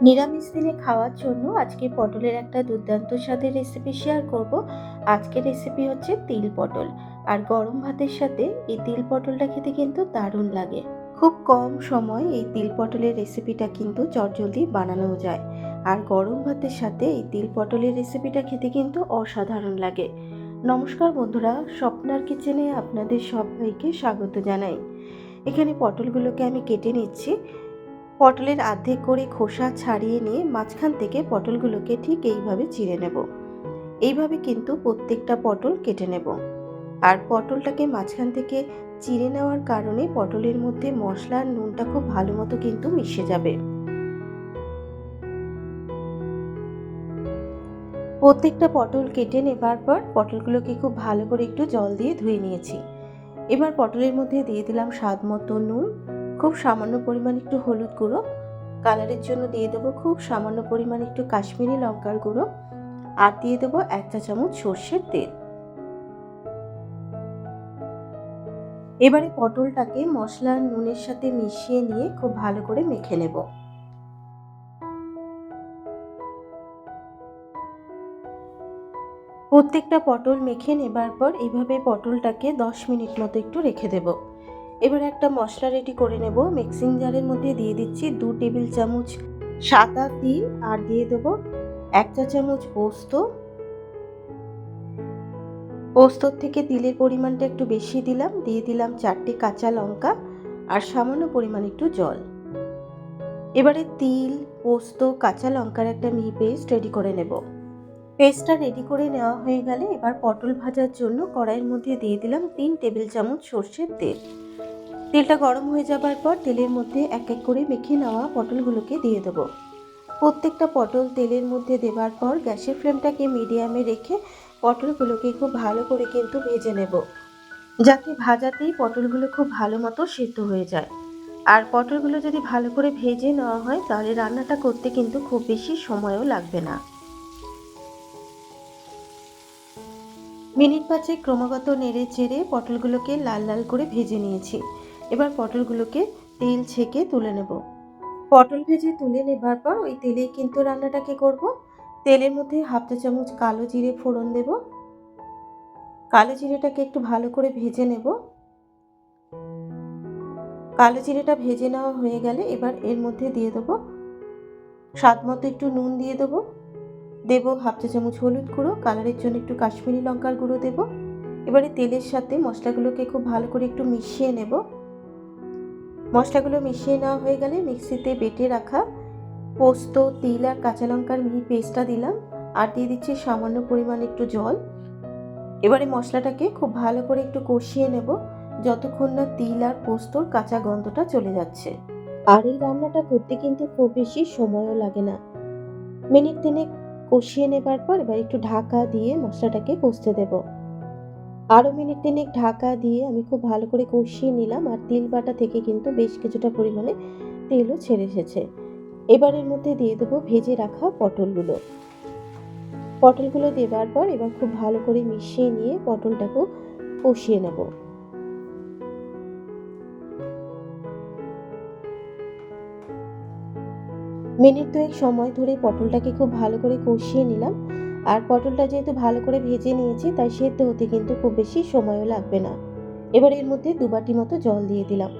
নিরামিষ দিনে খাওয়ার জন্য আজকে পটলের একটা দুর্দান্ত স্বাদের রেসিপি শেয়ার করব। আজকের রেসিপি হচ্ছে তিল পটল। আর গরম ভাতের সাথে এই তিল পটলটা খেতে কিন্তু দারুণ লাগে। খুব কম সময় এই তিল পটলের রেসিপিটা কিন্তু চটজলদি বানানো যায়। আর গরম ভাতের সাথে এই তিল পটলের রেসিপিটা খেতে কিন্তু অসাধারণ লাগে। নমস্কার বন্ধুরা, স্বপ্নার কিচেনে আপনাদের সবাইকে স্বাগত জানাই। এখানে পটলগুলোকে আমি কেটে নিচ্ছি। পটলের অর্ধেক করে খোসা ছাড়িয়ে নিয়ে মাঝখান থেকে পটলগুলোকে ঠিক এইভাবে চিড়ে নেব। এইভাবে কিন্তু প্রত্যেকটা পটল কেটে নেব। আর পটলটাকে মাঝখান থেকে চিড়ে নেওয়ার কারণে পটলের মধ্যে মশলা আর নুনটা খুব ভালো মতো কিন্তু মিশে যাবে। প্রত্যেকটা পটল কেটে নেবার পর পটলগুলোকে খুব ভালো করে একটু জল দিয়ে ধুয়ে নিয়েছি। এবার পটলের মধ্যে দিয়ে দিলাম স্বাদ মতো নুন, খুব সামান্য পরিমাণ একটু হলুদ গুঁড়ো, কালারের জন্য দিয়ে দেবো খুব সামান্য পরিমাণ একটু কাশ্মীরি লঙ্কার গুঁড়ো, আর দিয়ে দেবো 1 চা চামচ সর্ষের তেল। এবারে পটলটাকে মশলা আর নুনের সাথে মিশিয়ে নিয়ে খুব ভালো করে মেখে নেব। প্রত্যেকটা পটল মেখে নেবার পর এইভাবে পটলটাকে 10 মিনিট মতো একটু রেখে দেব। এবার একটা মশলা রেডি করে নেব। মিক্সিং জারের মধ্যে দিয়ে দিচ্ছি 2 টেবিল চামচ সাদা তিল, আর দিয়ে দেবো 1 চা চামচ পোস্ত। পোস্তর থেকে তিলের পরিমাণটা একটু বেশি দিলাম, দিয়ে দিলাম 4টে কাঁচা লঙ্কা আর সামান্য পরিমাণ একটু জল। এবারে তিল, পোস্ত, কাঁচা লঙ্কার একটা মিহি পেস্ট রেডি করে নেব। পেস্টটা রেডি করে নেওয়া হয়ে গেলে এবার পটল ভাজার জন্য কড়াইয়ের মধ্যে দিয়ে দিলাম 3 টেবিল চামচ সর্ষের তেল। তেলটা গরম হয়ে যাবার পর তেলের মধ্যে এক এক করে মেখে নেওয়া পটলগুলোকে দিয়ে দেবো। প্রত্যেকটা পটল তেলের মধ্যে দেবার পর গ্যাসের ফ্লেমটাকে মিডিয়ামে রেখে পটলগুলোকে খুব ভালো করে কিন্তু ভেজে নেব, যাতে ভাজাতেই পটলগুলো খুব ভালো মতো সিদ্ধ হয়ে যায়। আর পটলগুলো যদি ভালো করে ভেজে নেওয়া হয় তাহলে রান্নাটা করতে কিন্তু খুব বেশি সময়ও লাগবে না। মিনিট 5 ক্রমাগত নেড়ে চেড়ে পটলগুলোকে লাল লাল করে ভেজে নিয়েছি। এবার পটলগুলোকে তেল ছেঁকে তুলে নেব। পটল ভেজে তুলে নেবার পর ওই তেলেই কিন্তু রান্নাটাকে করব। তেলের মধ্যে 1/2 চা চামচ কালো জিরে ফোড়ন দেব। কালো জিরেটাকে একটু ভালো করে ভেজে নেব। কালো জিরেটা ভেজে নেওয়া হয়ে গেলে এবার এর মধ্যে দিয়ে দেবো স্বাদ মতো একটু নুন, দিয়ে দেবো 1/2 চা চামচ হলুদ গুঁড়ো, কালারের জন্য একটু কাশ্মীরি লঙ্কার গুঁড়ো দেব। এবারে তেলের সাথে মশলাগুলোকে খুব ভালো করে একটু মিশিয়ে নেব। মশলাগুলো মিশিয়ে নেওয়া হয়ে গেলে মিক্সিতে বেটে রাখা পোস্ত, তিল আর কাঁচা লঙ্কার মিহি পেস্টটা দিলাম, আর দিয়ে দিচ্ছি সামান্য পরিমাণ একটু জল। এবারে মশলাটাকে খুব ভালো করে একটু কষিয়ে নেব যতক্ষণ না তিল আর পোস্তর কাঁচা গন্ধটা চলে যাচ্ছে। আর এই রান্নাটা করতে কিন্তু খুব বেশি সময়ও লাগে না। মিনিট 3 কষিয়ে নেবার পর এবার একটু ঢাকা দিয়ে মশলাটাকে কষতে দেব। আরও মিনিট 3 ঢাকা দিয়ে আমি খুব ভালো করে কষিয়ে নিলাম, আর তিল বাটা থেকে কিন্তু বেশ কিছুটা পরিমাণে তেলও ছেড়ে এসেছে। এবার এর মধ্যে দিয়ে দেবো ভেজে রাখা পটলগুলো। পটলগুলো দেবার পর এবার খুব ভালো করে মিশিয়ে নিয়ে পটলটাকেও কষিয়ে নেব। মিনিট 2 সময় ধরে পটলটাকে খুব ভালো করে কষিয়ে নিলাম। আর পটলটা যেহেতু ভালো করে ভেজে নিয়েছি তাই সেদ্ধ হতে কিন্তু খুব বেশি সময়ও লাগবে না। এবার এর মধ্যে 2 বাটি মতো জল দিয়ে দিলাম।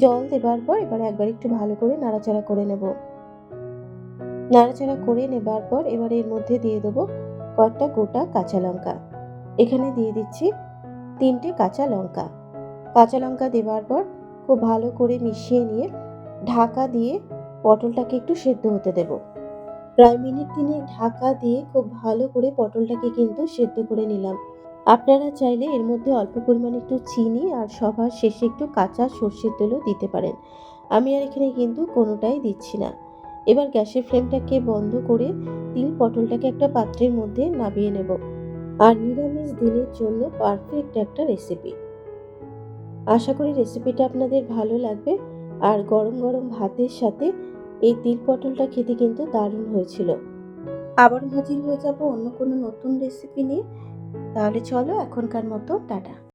জল দেবার পর এবার একবার একটু ভালো করে নাড়াচাড়া করে নেব। নাড়াচাড়া করে নেবার পর এবার এর মধ্যে দিয়ে দেবো কয়েকটা গোটা কাঁচা লঙ্কা। এখানে দিয়ে দিচ্ছি 3টে কাঁচা লঙ্কা। কাঁচা লঙ্কা দেবার পর খুব ভালো করে মিশিয়ে নিয়ে ঢাকা দিয়ে পটলটাকে একটু সেদ্ধ হতে দেব। প্রায় মিনিট 3 ঢাকা দিয়ে খুব ভালো করে পটলটাকে কিন্তু সেদ্ধ করে নিলাম। আপনারা চাইলে এর মধ্যে অল্প পরিমাণে একটু চিনি আর সবার শেষে একটু কাঁচা সর্ষের তেলও দিতে পারেন। আমি আর এখানে কিন্তু কোনোটাই দিচ্ছি না। এবার গ্যাসের ফ্লেমটাকে বন্ধ করে তিল পটলটাকে একটা পাত্রের মধ্যে নামিয়ে নেব। আর নিরামিষ দিনের জন্য পারফেক্ট একটা রেসিপি। আশা করি রেসিপিটা আপনাদের ভালো লাগবে। আর গরম গরম ভাতের সাথে এই তিল পটলটা খেতে কিন্তু দারুণ হয়েছিল। আবারও হাজির হয়ে যাব অন্য কোনো নতুন রেসিপি নিয়ে। তাহলে চলো এখনকার মতো টাটা।